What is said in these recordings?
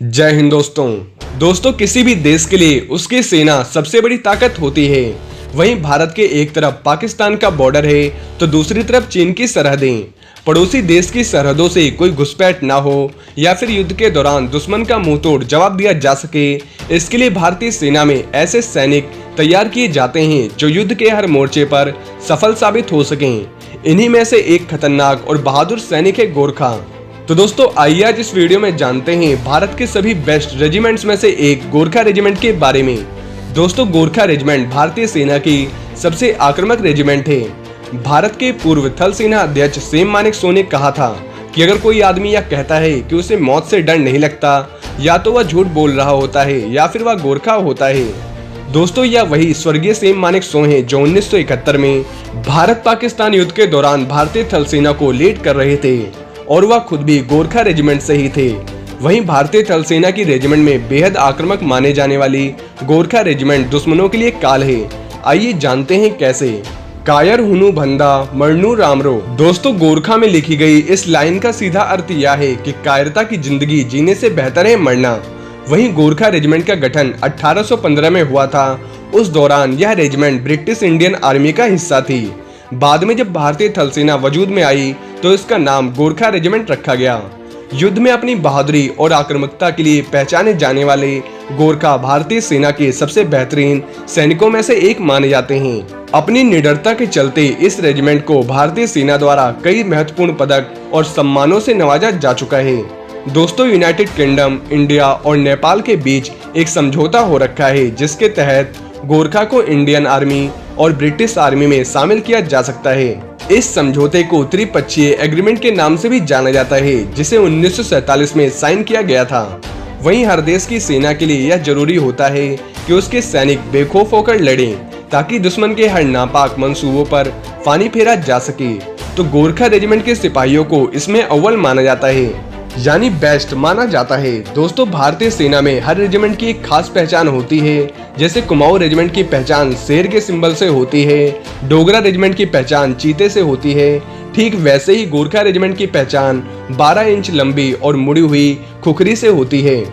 जय हिंद दोस्तों किसी भी देश के लिए उसकी सेना सबसे बड़ी ताकत होती है। वहीं भारत के एक तरफ पाकिस्तान का बॉर्डर है तो दूसरी तरफ चीन की सरहदें। पड़ोसी देश की सरहदों से कोई घुसपैठ ना हो या फिर युद्ध के दौरान दुश्मन का मुंह तोड़ जवाब दिया जा सके, इसके लिए भारतीय सेना में ऐसे सैनिक तैयार किए जाते हैं जो युद्ध के हर मोर्चे पर सफल साबित हो सकें। इन्हीं में से एक खतरनाक और बहादुर सैनिक है गोरखा। तो दोस्तों आइए आज इस वीडियो में जानते हैं भारत के सभी बेस्ट रेजिमेंट्स में से एक गोरखा रेजिमेंट के बारे में। दोस्तों गोरखा रेजिमेंट भारतीय सेना की सबसे आक्रामक रेजिमेंट है। भारत के पूर्व थल सेना अध्यक्ष सेम मानेकशॉ ने कहा था कि अगर कोई आदमी यह कहता है कि उसे मौत से डर नहीं लगता, या तो वह झूठ बोल रहा होता है या फिर वह गोरखा होता है। दोस्तों यह वही स्वर्गीय सेम मानेकशॉ हैं जो 1971 में भारत पाकिस्तान युद्ध के दौरान भारतीय थल सेना को लीड कर रहे थे और वह खुद भी गोरखा रेजिमेंट से ही थे। वहीं भारतीय थल सेना की रेजिमेंट में बेहद आक्रामक माने जाने वाली गोरखा रेजिमेंट दुश्मनों के लिए काल है। आइए जानते हैं कैसे। कायर हुनु भंदा मरनू रामरो। दोस्तों गोरखा में लिखी गई इस लाइन का सीधा अर्थ यह है कि कायरता की जिंदगी जीने से बेहतर है मरना। वहीं गोरखा रेजिमेंट का गठन 1815 में हुआ था। उस दौरान यह रेजिमेंट ब्रिटिश इंडियन आर्मी का हिस्सा थी। बाद में जब भारतीय थल सेना वजूद में आई तो इसका नाम गोरखा रेजिमेंट रखा गया। युद्ध में अपनी बहादुरी और आक्रामकता के लिए पहचाने जाने वाले गोरखा भारतीय सेना के सबसे बेहतरीन सैनिकों में से एक माने जाते हैं। अपनी निडरता के चलते इस रेजिमेंट को भारतीय सेना द्वारा कई महत्वपूर्ण पदक और सम्मानों से नवाजा जा चुका है। दोस्तों यूनाइटेड किंगडम, इंडिया और नेपाल के बीच एक समझौता हो रखा है जिसके तहत गोरखा को इंडियन आर्मी और ब्रिटिश आर्मी में शामिल किया जा सकता है। इस समझौते को त्रिपक्षीय एग्रीमेंट के नाम से भी जाना जाता है जिसे 1947 में साइन किया गया था। वहीं हर देश की सेना के लिए यह जरूरी होता है कि उसके सैनिक बेखौफ होकर लड़ें ताकि दुश्मन के हर नापाक मंसूबों पर पानी फेरा जा सके। तो गोरखा रेजिमेंट के सिपाहियों को इसमें अव्वल माना जाता है, यानी बेस्ट माना जाता है। दोस्तों भारतीय सेना में हर रेजिमेंट की एक खास पहचान होती है। जैसे कुमाऊं रेजिमेंट की पहचान शेर के सिंबल से होती है, डोगरा रेजिमेंट की पहचान चीते से होती है, ठीक वैसे ही गोरखा रेजिमेंट की पहचान 12 इंच लंबी और मुड़ी हुई खुखरी से होती है।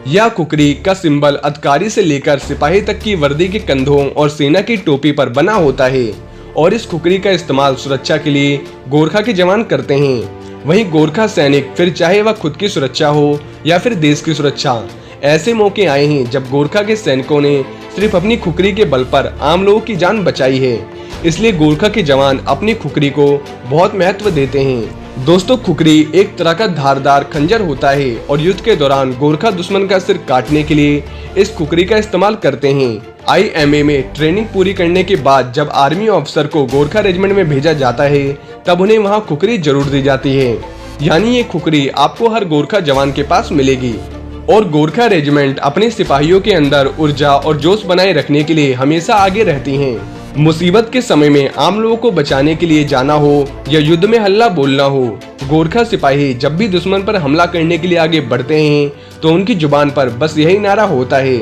यह खुखरी का सिंबल अधिकारी से लेकर सिपाही तक की वर्दी के कंधों और सेना की टोपी पर बना होता है और इस खुखरी का इस्तेमाल सुरक्षा के लिए गोरखा के जवान करते हैं। वहीं गोरखा सैनिक फिर चाहे वह खुद की सुरक्षा हो या फिर देश की सुरक्षा, ऐसे मौके आए हैं जब गोरखा के सैनिकों ने सिर्फ अपनी खुखरी के बल पर आम लोगों की जान बचाई है। इसलिए गोरखा के जवान अपनी खुखरी को बहुत महत्व देते हैं। दोस्तों खुखरी एक तरह का धारदार खंजर होता है और युद्ध के दौरान गोरखा दुश्मन का सिर काटने के लिए इस खुखरी का इस्तेमाल करते हैं। IMA में ट्रेनिंग पूरी करने के बाद जब आर्मी ऑफिसर को गोरखा रेजिमेंट में भेजा जाता है तब उन्हें वहां खुखरी जरूर दी जाती है, यानी ये खुखरी आपको हर गोरखा जवान के पास मिलेगी। और गोरखा रेजिमेंट अपने सिपाहियों के अंदर ऊर्जा और जोश बनाए रखने के लिए हमेशा आगे रहती हैं। मुसीबत के समय में आम लोगों को बचाने के लिए जाना हो या युद्ध में हल्ला बोलना हो, गोरखा सिपाही जब भी दुश्मन पर हमला करने के लिए आगे बढ़ते हैं तो उनकी जुबान पर बस यही नारा होता है,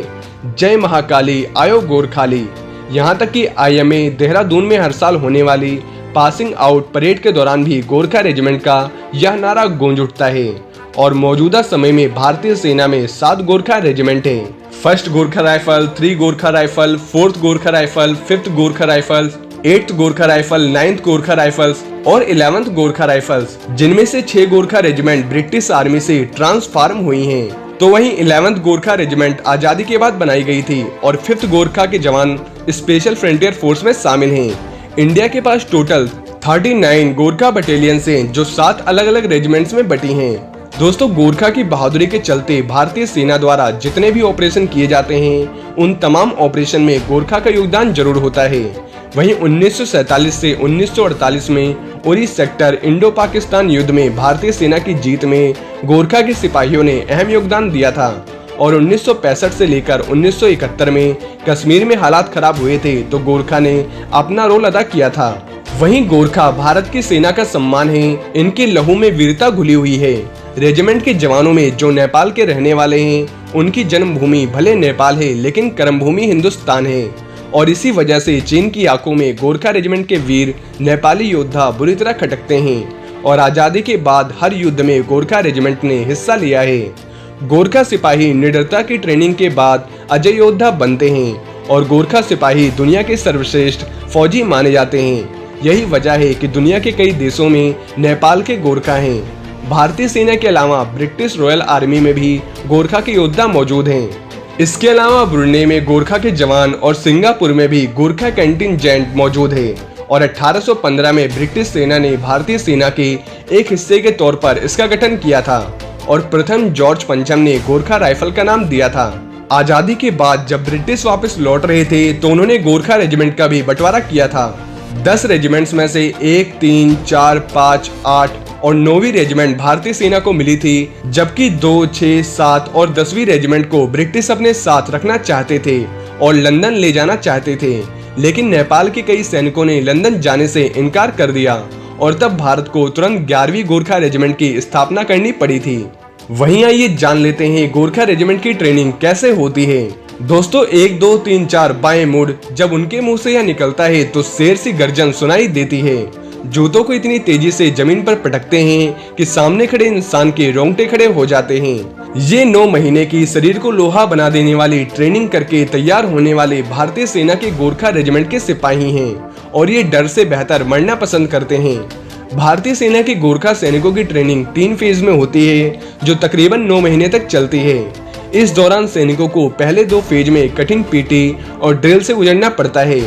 जय महाकाली आयो गोरखाली। यहाँ तक कि IMA देहरादून में हर साल होने वाली पासिंग आउट परेड के दौरान भी गोरखा रेजिमेंट का यह नारा गूंज उठता है। और मौजूदा समय में भारतीय सेना में 7 गोरखा रेजिमेंट है। 1st Gorkha rifle, 3 Gorkha rifle, 4th Gorkha rifle, 5th Gorkha rifles, 8th Gorkha rifle, 9th Gorkha rifles और 11th गोरखा राइफल्स, जिनमें से 6 गोरखा रेजिमेंट ब्रिटिश आर्मी से ट्रांसफॉर्म हुई हैं। तो वहीं 11th गोरखा रेजिमेंट आजादी के बाद बनाई गई थी और 5th गोरखा के जवान स्पेशल फ्रंटियर फोर्स में शामिल हैं। इंडिया के पास टोटल 39 गोरखा बटालियंस हैं जो 7 अलग अलग रेजिमेंट्स में बटी हैं। दोस्तों गोरखा की बहादुरी के चलते भारतीय सेना द्वारा जितने भी ऑपरेशन किए जाते हैं उन तमाम ऑपरेशन में गोरखा का योगदान जरूर होता है। वहीं 1947 से 1948 में उरी सेक्टर इंडो पाकिस्तान युद्ध में भारतीय सेना की जीत में गोरखा के सिपाहियों ने अहम योगदान दिया था। और 1965 से लेकर 1971 में कश्मीर में हालात खराब हुए थे तो गोरखा ने अपना रोल अदा किया था। वहीं गोरखा भारत की सेना का सम्मान है, इनके लहू में वीरता घुली हुई है। रेजिमेंट के जवानों में जो नेपाल के रहने वाले हैं उनकी जन्मभूमि भले नेपाल है लेकिन कर्मभूमि हिंदुस्तान है और इसी वजह से चीन की आंखों में गोरखा रेजिमेंट के वीर नेपाली योद्धा बुरी तरह खटकते हैं और आजादी के बाद हर युद्ध में गोरखा रेजिमेंट ने हिस्सा लिया है। गोरखा सिपाही निडरता की ट्रेनिंग के बाद अजय योद्धा बनते हैं और गोरखा सिपाही दुनिया के सर्वश्रेष्ठ फौजी माने जाते हैं। यही वजह है कि दुनिया के कई देशों में नेपाल के गोरखा हैं। भारतीय सेना के अलावा ब्रिटिश रॉयल आर्मी में भी गोरखा के योद्धा मौजूद हैं। इसके अलावा ब्रुनेई में गोरखा के जवान और सिंगापुर में भी गोरखा कंटिंजेंट मौजूद है और 1815 में ब्रिटिश सेना ने भारतीय सेना के एक हिस्से के तौर पर इसका गठन किया था और प्रथम जॉर्ज पंचम ने गोरखा राइफल का नाम दिया था। आजादी के बाद जब ब्रिटिश वापस लौट रहे थे तो उन्होंने गोरखा रेजिमेंट का भी बंटवारा किया था। 10 रेजिमेंट्स में से 1, 3, 4, 5, 8 और 9वीं रेजिमेंट भारतीय सेना को मिली थी, जबकि 2, 6, 7 और 10वीं रेजिमेंट को ब्रिटिश अपने साथ रखना चाहते थे और लंदन ले जाना चाहते थे, लेकिन नेपाल के कई सैनिकों ने लंदन जाने से इनकार कर दिया और तब भारत को तुरंत 11वीं गोरखा रेजिमेंट की स्थापना करनी पड़ी थी। वहीं आइए जान लेते हैं गोरखा रेजिमेंट की ट्रेनिंग कैसे होती है। दोस्तों 1, 2, 3, 4 बाएं मुड़ जब उनके मुंह से यह निकलता है तो शेर सी गर्जन सुनाई देती है। जूतों को इतनी तेजी से जमीन पर पटकते हैं कि सामने खड़े इंसान के रोंगटे खड़े हो जाते हैं। ये 9 महीने की शरीर को लोहा बना देने वाली ट्रेनिंग करके तैयार होने वाले भारतीय सेना के गोरखा रेजिमेंट के सिपाही हैं और ये डर से बेहतर मरना पसंद करते हैं। भारतीय सेना के गोरखा सैनिकों की ट्रेनिंग 3 फेज में होती है जो तकरीबन 9 महीने तक चलती है। इस दौरान सैनिकों को पहले 2 फेज में कठिन पीटी और ड्रिल से गुजरना पड़ता है।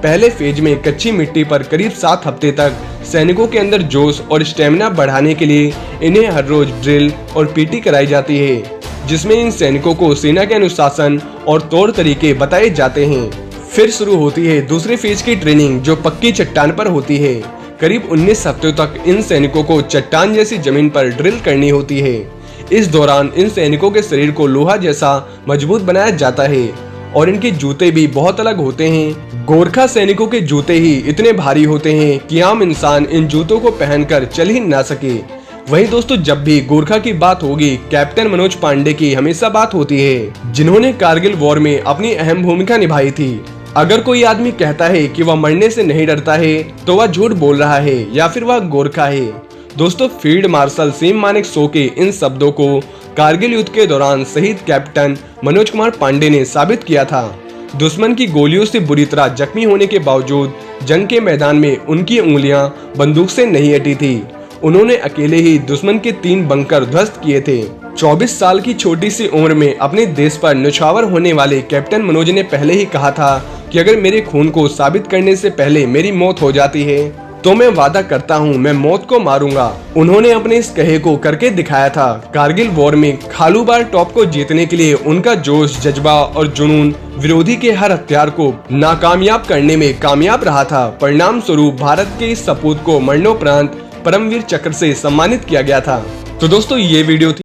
पहले फेज में कच्ची मिट्टी पर करीब 7 हफ्ते तक सैनिकों के अंदर जोश और स्टेमिना बढ़ाने के लिए इन्हें हर रोज ड्रिल और पीटी कराई जाती है, जिसमें इन सैनिकों को सेना के अनुशासन और तौर तरीके बताए जाते हैं। फिर शुरू होती है दूसरे फेज की ट्रेनिंग जो पक्की चट्टान पर होती है। करीब 19 हफ्तों तक इन सैनिकों को चट्टान जैसी जमीन पर ड्रिल करनी होती है। इस दौरान इन सैनिकों के शरीर को लोहा जैसा मजबूत बनाया जाता है और इनके जूते भी बहुत अलग होते हैं। गोरखा सैनिकों के जूते ही इतने भारी होते हैं कि आम इंसान इन जूतों को पहनकर चल ही ना सके। वहीं दोस्तों जब भी गोरखा की बात होगी, कैप्टन मनोज पांडे की हमेशा बात होती है, जिन्होंने कारगिल वॉर में अपनी अहम भूमिका निभाई थी। अगर कोई आदमी कहता है कि वह मरने से नहीं डरता है तो वह झूठ बोल रहा है या फिर वह गोरखा है। दोस्तों फील्ड मार्शल सीम मानेकशॉ के इन शब्दों को कारगिल युद्ध के दौरान शहीद कैप्टन मनोज कुमार पांडे ने साबित किया था। दुश्मन की गोलियों से बुरी तरह जख्मी होने के बावजूद जंग के मैदान में उनकी उंगलियां बंदूक से नहीं हटी थी। उन्होंने अकेले ही दुश्मन के 3 बंकर ध्वस्त किए थे। 24 साल की छोटी सी उम्र में अपने देश पर न्यौछावर होने वाले कैप्टन मनोज ने पहले ही कहा था कि अगर मेरे खून को साबित करने से पहले मेरी मौत हो जाती है तो मैं वादा करता हूं मैं मौत को मारूंगा। उन्होंने अपने इस कहे को करके दिखाया था। कारगिल वॉर में खालूबार टॉप को जीतने के लिए उनका जोश, जज्बा और जुनून विरोधी के हर हथियार को नाकामयाब करने में कामयाब रहा था। परिणाम स्वरूप भारत के इस सपूत को मरणोपरांत परमवीर चक्र से सम्मानित किया गया था। तो दोस्तों ये वीडियो थी।